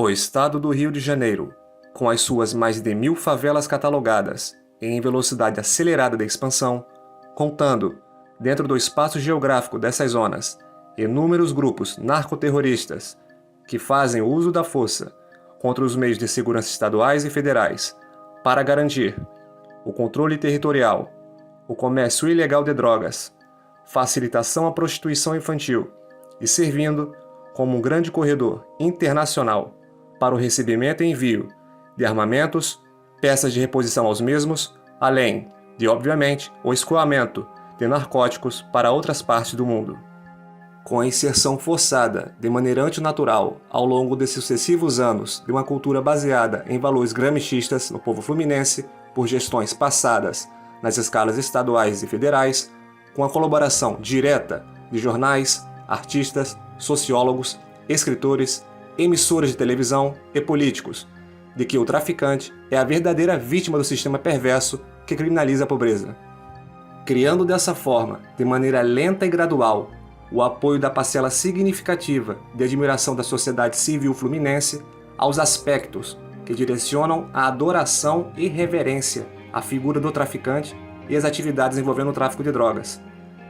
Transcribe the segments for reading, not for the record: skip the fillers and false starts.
O estado do Rio de Janeiro, com as suas mais de 1.000 favelas catalogadas em velocidade acelerada de expansão, contando, dentro do espaço geográfico dessas zonas, inúmeros grupos narcoterroristas que fazem uso da força contra os meios de segurança estaduais e federais para garantir o controle territorial, o comércio ilegal de drogas, facilitação à prostituição infantil e servindo como um grande corredor internacional para o recebimento e envio de armamentos, peças de reposição aos mesmos, além de, obviamente, o escoamento de narcóticos para outras partes do mundo. Com a inserção forçada de maneira antinatural ao longo de sucessivos anos de uma cultura baseada em valores gramscistas no povo fluminense por gestões passadas nas escalas estaduais e federais, com a colaboração direta de jornais, artistas, sociólogos, escritores, emissoras de televisão e políticos, de que o traficante é a verdadeira vítima do sistema perverso que criminaliza a pobreza. Criando dessa forma, de maneira lenta e gradual, o apoio da parcela significativa de admiração da sociedade civil fluminense aos aspectos que direcionam a adoração e reverência à figura do traficante e as atividades envolvendo o tráfico de drogas,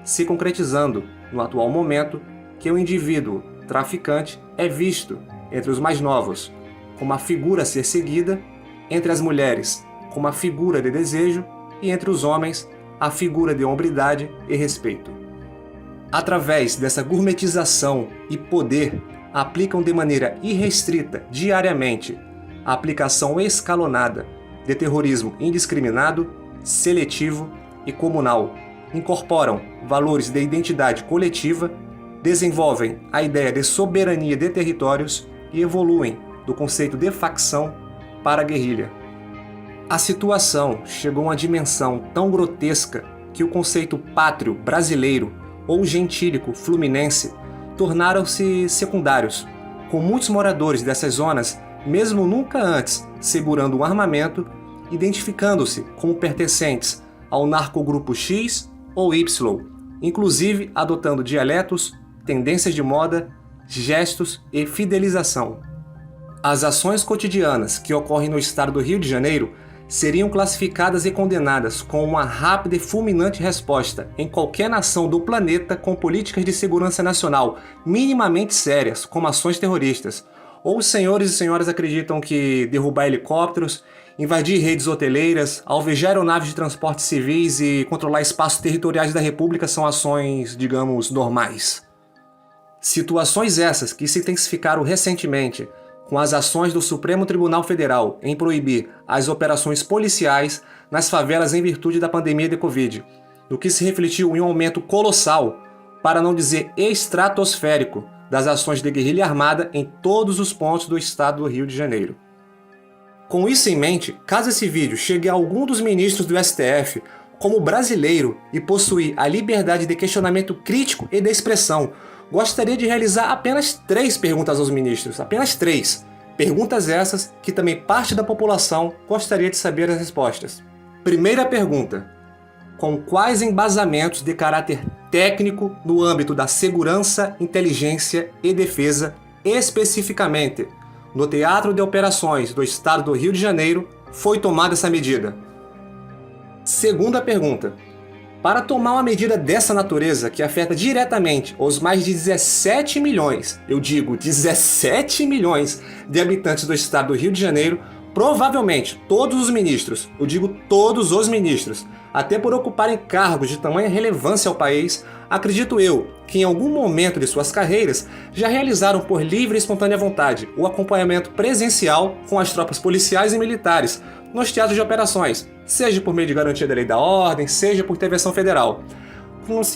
se concretizando, no atual momento, que o indivíduo traficante é visto, entre os mais novos, como a figura a ser seguida, entre as mulheres, como a figura de desejo e entre os homens, a figura de hombridade e respeito. Através dessa gourmetização e poder, aplicam de maneira irrestrita, diariamente, a aplicação escalonada de terrorismo indiscriminado, seletivo e comunal, incorporam valores de identidade coletiva, desenvolvem a ideia de soberania de territórios e evoluem do conceito de facção para a guerrilha. A situação chegou a uma dimensão tão grotesca que o conceito pátrio brasileiro ou gentílico fluminense tornaram-se secundários, com muitos moradores dessas zonas, mesmo nunca antes segurando um armamento, identificando-se como pertencentes ao narcogrupo X ou Y, inclusive adotando dialetos, tendências de moda, gestos e fidelização. As ações cotidianas que ocorrem no estado do Rio de Janeiro seriam classificadas e condenadas com uma rápida e fulminante resposta em qualquer nação do planeta com políticas de segurança nacional minimamente sérias, como ações terroristas. Ou os senhores e senhoras acreditam que derrubar helicópteros, invadir redes hoteleiras, alvejar aeronaves de transportes civis e controlar espaços territoriais da República são ações, digamos, normais? Situações essas que se intensificaram recentemente com as ações do Supremo Tribunal Federal em proibir as operações policiais nas favelas em virtude da pandemia de Covid, o que se refletiu em um aumento colossal, para não dizer estratosférico, das ações de guerrilha armada em todos os pontos do estado do Rio de Janeiro. Com isso em mente, caso esse vídeo chegue a algum dos ministros do STF como brasileiro e possuir a liberdade de questionamento crítico e de expressão, gostaria de realizar apenas 3 perguntas aos ministros, apenas 3. Perguntas essas que também parte da população gostaria de saber as respostas. Primeira pergunta: com quais embasamentos de caráter técnico no âmbito da segurança, inteligência e defesa, especificamente no Teatro de Operações do Estado do Rio de Janeiro, foi tomada essa medida? Segunda pergunta: para tomar uma medida dessa natureza que afeta diretamente os mais de 17 milhões, eu digo 17 milhões de habitantes do estado do Rio de Janeiro, provavelmente todos os ministros, eu digo todos os ministros, até por ocuparem cargos de tamanha relevância ao país, acredito eu que em algum momento de suas carreiras já realizaram por livre e espontânea vontade o acompanhamento presencial com as tropas policiais e militares nos teatros de operações, seja por meio de garantia da lei da ordem, seja por intervenção federal,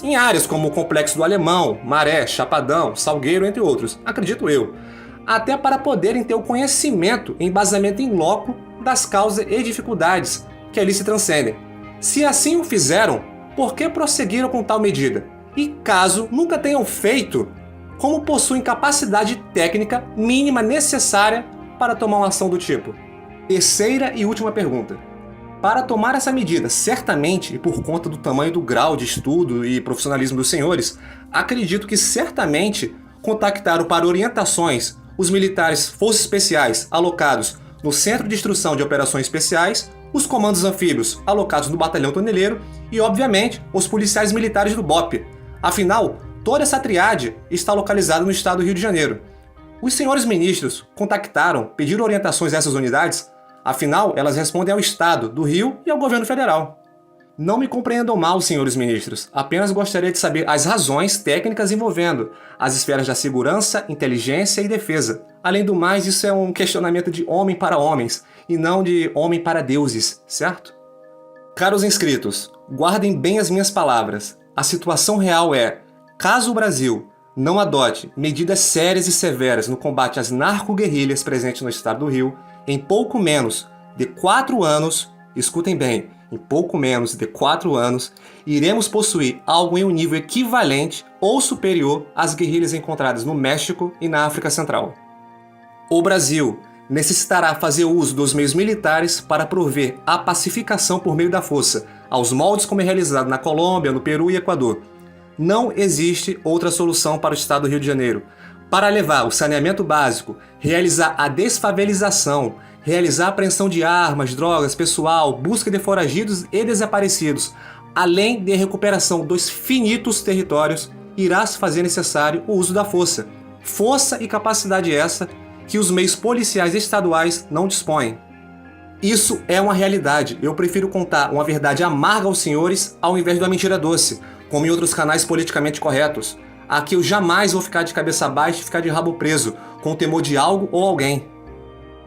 em áreas como o Complexo do Alemão, Maré, Chapadão, Salgueiro, entre outros, acredito eu, até para poderem ter o conhecimento e embasamento em loco das causas e dificuldades que ali se transcendem. Se assim o fizeram, por que prosseguiram com tal medida? E caso nunca tenham feito, como possuem capacidade técnica mínima necessária para tomar uma ação do tipo? Terceira e última pergunta: para tomar essa medida, certamente, e por conta do tamanho do grau de estudo e profissionalismo dos senhores, acredito que certamente contactaram para orientações os militares Forças Especiais alocados no Centro de Instrução de Operações Especiais, os comandos anfíbios alocados no Batalhão Toneleiro e, obviamente, os policiais militares do BOPE. Afinal, toda essa triade está localizada no estado do Rio de Janeiro. Os senhores ministros contactaram, pediram orientações a essas unidades, afinal, elas respondem ao Estado do Rio e ao governo federal. Não me compreendam mal, senhores ministros, apenas gostaria de saber as razões técnicas envolvendo as esferas da segurança, inteligência e defesa. Além do mais, isso é um questionamento de homem para homens e não de homem para deuses, certo? Caros inscritos, guardem bem as minhas palavras. A situação real é, caso o Brasil não adote medidas sérias e severas no combate às narco-guerrilhas presentes no estado do Rio, em pouco menos de 4 anos, escutem bem, em pouco menos de 4 anos, iremos possuir algo em um nível equivalente ou superior às guerrilhas encontradas no México e na África Central. O Brasil necessitará fazer uso dos meios militares para prover a pacificação por meio da força, aos moldes como é realizado na Colômbia, no Peru e Equador. Não existe outra solução para o estado do Rio de Janeiro. Para levar o saneamento básico, realizar a desfavelização, realizar a apreensão de armas, drogas, pessoal, busca de foragidos e desaparecidos, além de recuperação dos finitos territórios, irá se fazer necessário o uso da força. Força e capacidade essa que os meios policiais estaduais não dispõem. Isso é uma realidade. Eu prefiro contar uma verdade amarga aos senhores ao invés de uma mentira doce, como em outros canais politicamente corretos. Aqui eu jamais vou ficar de cabeça baixa e ficar de rabo preso, com temor de algo ou alguém.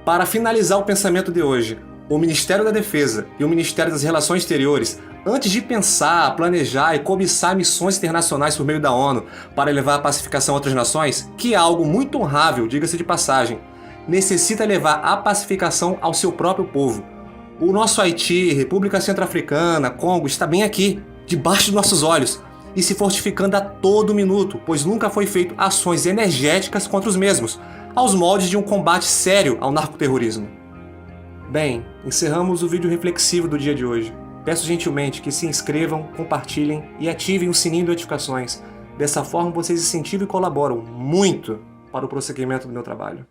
Para finalizar o pensamento de hoje, o Ministério da Defesa e o Ministério das Relações Exteriores, antes de pensar, planejar e cobiçar missões internacionais por meio da ONU para levar a pacificação a outras nações, que é algo muito honrável, diga-se de passagem, necessita levar a pacificação ao seu próprio povo. O nosso Haiti, República Centro-Africana, Congo, está bem aqui, debaixo dos nossos olhos, e se fortificando a todo minuto, pois nunca foi feito ações energéticas contra os mesmos, aos moldes de um combate sério ao narcoterrorismo. Bem, encerramos o vídeo reflexivo do dia de hoje. Peço gentilmente que se inscrevam, compartilhem e ativem o sininho de notificações. Dessa forma vocês incentivam e colaboram muito para o prosseguimento do meu trabalho.